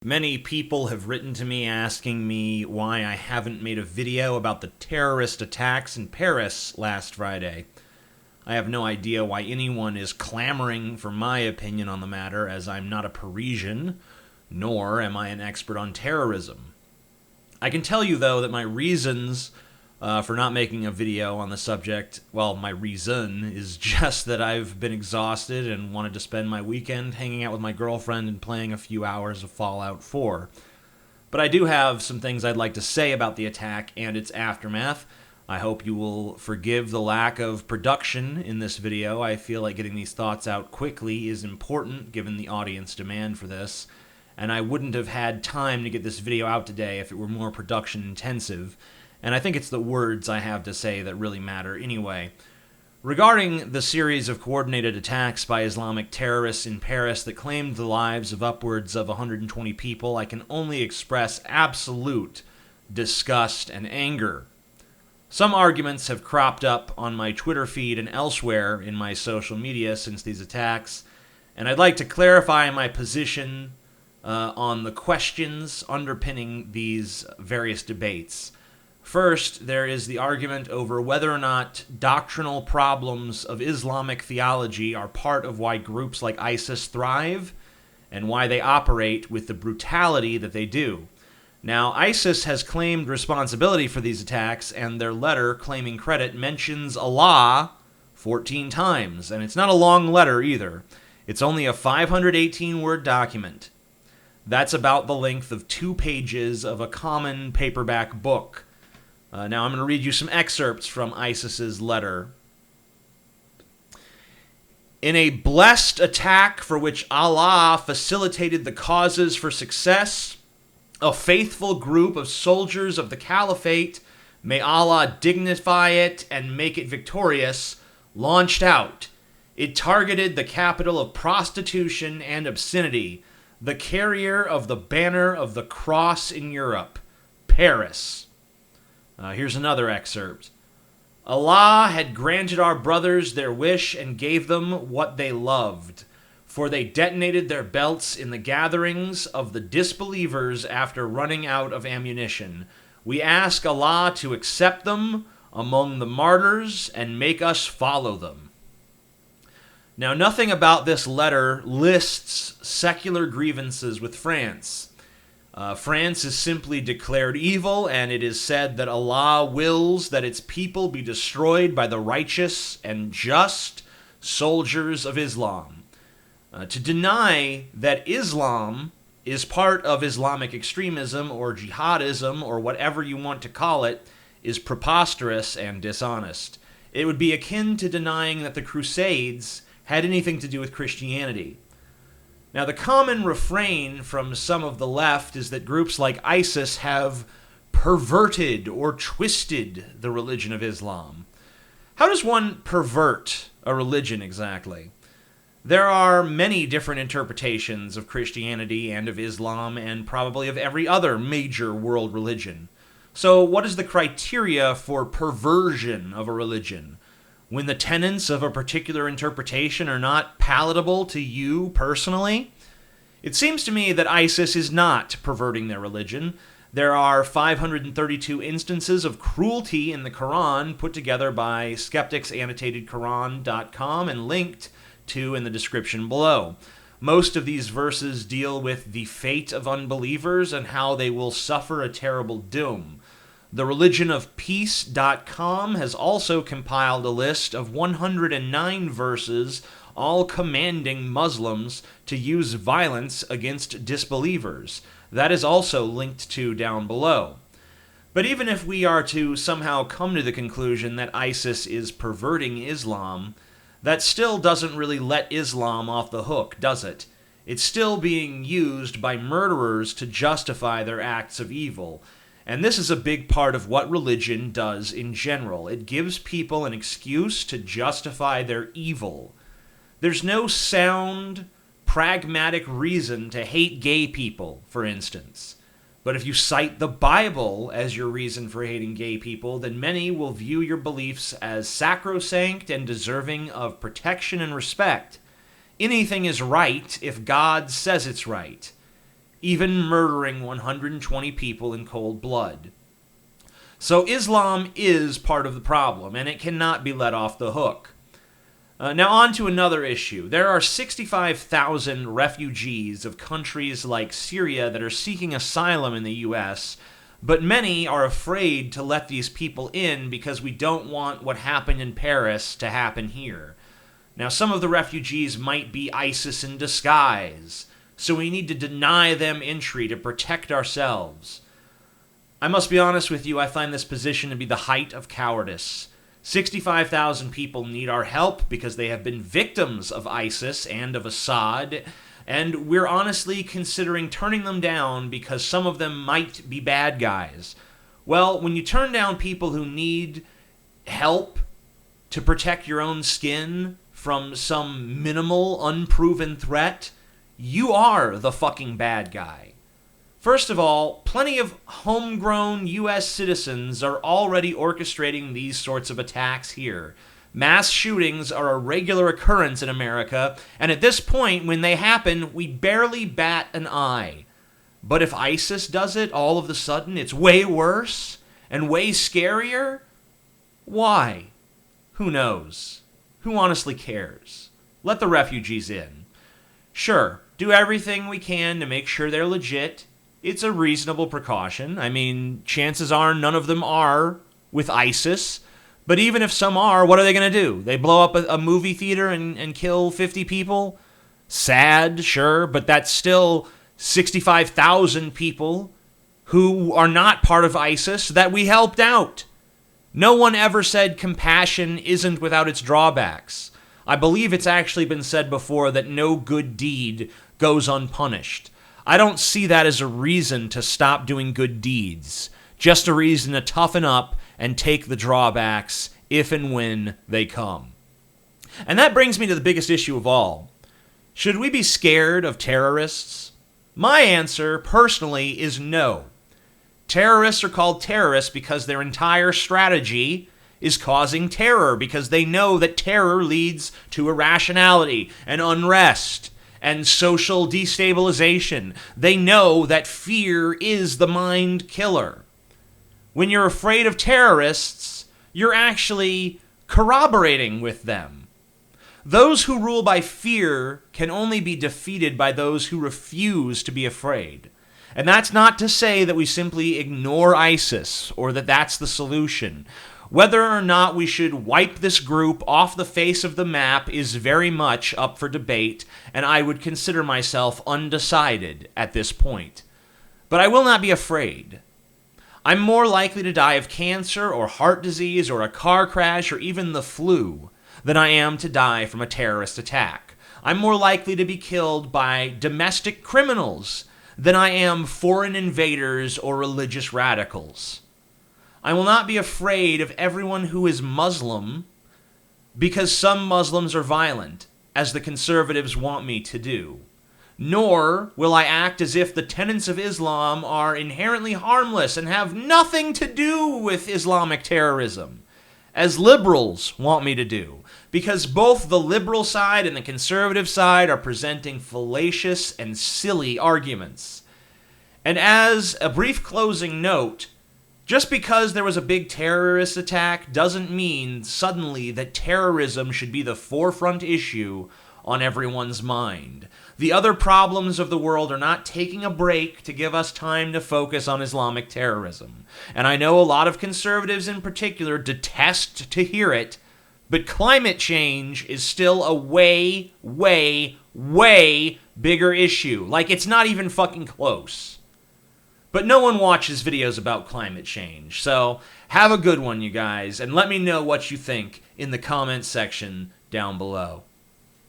Many people have written to me asking me why I haven't made a video about the terrorist attacks in Paris last Friday. I have no idea why anyone is clamoring for my opinion on the matter, as I'm not a Parisian, nor am I an expert on terrorism. I can tell you, though, that my reasons for not making a video on the subject, well, my reason is just that I've been exhausted and wanted to spend my weekend hanging out with my girlfriend and playing a few hours of Fallout 4. But I do have some things I'd like to say about the attack and its aftermath. I hope you will forgive the lack of production in this video. I feel like getting these thoughts out quickly is important given the audience demand for this, and I wouldn't have had time to get this video out today if it were more production intensive. And I think it's the words I have to say that really matter anyway. Regarding the series of coordinated attacks by Islamic terrorists in Paris that claimed the lives of upwards of 120 people, I can only express absolute disgust and anger. Some arguments have cropped up on my Twitter feed and elsewhere in my social media since these attacks, and I'd like to clarify my position on the questions underpinning these various debates. First, there is the argument over whether or not doctrinal problems of Islamic theology are part of why groups like ISIS thrive and why they operate with the brutality that they do. Now, ISIS has claimed responsibility for these attacks, and their letter claiming credit mentions Allah 14 times, and it's not a long letter either. It's only a 518-word document. That's about the length of 2 pages of a common paperback book. Now I'm going to read you some excerpts from ISIS's letter. In a blessed attack for which Allah facilitated the causes for success, a faithful group of soldiers of the Caliphate, may Allah dignify it and make it victorious, launched out. It targeted the capital of prostitution and obscenity, the carrier of the banner of the cross in Europe, Paris. Here's another excerpt. Allah had granted our brothers their wish and gave them what they loved, for they detonated their belts in the gatherings of the disbelievers after running out of ammunition. We ask Allah to accept them among the martyrs and make us follow them. Now, nothing about this letter lists secular grievances with France. France is simply declared evil, and it is said that Allah wills that its people be destroyed by the righteous and just soldiers of Islam. To deny that Islam is part of Islamic extremism or jihadism or whatever you want to call it is preposterous and dishonest. It would be akin to denying that the Crusades had anything to do with Christianity. Now, the common refrain from some of the left is that groups like ISIS have perverted or twisted the religion of Islam. How does one pervert a religion exactly? There are many different interpretations of Christianity and of Islam and probably of every other major world religion. So what is the criteria for perversion of a religion? When the tenets of a particular interpretation are not palatable to you personally? It seems to me that ISIS is not perverting their religion. There are 532 instances of cruelty in the Qur'an put together by skepticsannotatedquran.com and linked to in the description below. Most of these verses deal with the fate of unbelievers and how they will suffer a terrible doom. TheReligionOfPeace.com has also compiled a list of 109 verses, all commanding Muslims to use violence against disbelievers. That is also linked to down below. But even if we are to somehow come to the conclusion that ISIS is perverting Islam, that still doesn't really let Islam off the hook, does it? It's still being used by murderers to justify their acts of evil. And this is a big part of what religion does in general. It gives people an excuse to justify their evil. There's no sound, pragmatic reason to hate gay people, for instance. But if you cite the Bible as your reason for hating gay people, then many will view your beliefs as sacrosanct and deserving of protection and respect. Anything is right if God says it's right. even murdering 120 people in cold blood. So Islam is part of the problem, and it cannot be let off the hook. Now on to another issue. There are 65,000 refugees of countries like Syria that are seeking asylum in the U.S., but many are afraid to let these people in because we don't want what happened in Paris to happen here. Now, some of the refugees might be ISIS in disguise, so we need to deny them entry to protect ourselves. I must be honest with you, I find this position to be the height of cowardice. 65,000 people need our help because they have been victims of ISIS and of Assad, and we're honestly considering turning them down because some of them might be bad guys. Well, when you turn down people who need help to protect your own skin from some minimal, unproven threat, you are the fucking bad guy. First of all, plenty of homegrown U.S. citizens are already orchestrating these sorts of attacks here. Mass shootings are a regular occurrence in America, and at this point, when they happen, we barely bat an eye. But if ISIS does it, all of a sudden, it's way worse and way scarier? Why? Who knows? Who honestly cares? Let the refugees in. Sure, do everything we can to make sure they're legit. It's a reasonable precaution. I mean, chances are none of them are with ISIS. But even if some are, what are they going to do? They blow up a movie theater and kill 50 people? Sad, sure, but that's still 65,000 people who are not part of ISIS that we helped out. No one ever said compassion isn't without its drawbacks. I believe it's actually been said before that no good deed goes unpunished. I don't see that as a reason to stop doing good deeds, just a reason to toughen up and take the drawbacks if and when they come. And that brings me to the biggest issue of all. Should we be scared of terrorists? My answer, personally, is no. Terrorists are called terrorists because their entire strategy is causing terror, because they know that terror leads to irrationality and unrest and social destabilization. They know that fear is the mind killer. When you're afraid of terrorists, you're actually corroborating with them. Those who rule by fear can only be defeated by those who refuse to be afraid. And that's not to say that we simply ignore ISIS or that that's the solution. Whether or not we should wipe this group off the face of the map is very much up for debate, and I would consider myself undecided at this point. But I will not be afraid. I'm more likely to die of cancer or heart disease or a car crash or even the flu than I am to die from a terrorist attack. I'm more likely to be killed by domestic criminals than I am foreign invaders or religious radicals. I will not be afraid of everyone who is Muslim because some Muslims are violent, as the conservatives want me to do. Nor will I act as if the tenets of Islam are inherently harmless and have nothing to do with Islamic terrorism, as liberals want me to do, because both the liberal side and the conservative side are presenting fallacious and silly arguments. And as a brief closing note, just because there was a big terrorist attack doesn't mean suddenly that terrorism should be the forefront issue on everyone's mind. The other problems of the world are not taking a break to give us time to focus on Islamic terrorism. And I know a lot of conservatives in particular detest to hear it, but climate change is still a way, way, way bigger issue. Like, it's not even fucking close. But no one watches videos about climate change, so have a good one, you guys, and let me know what you think in the comments section down below.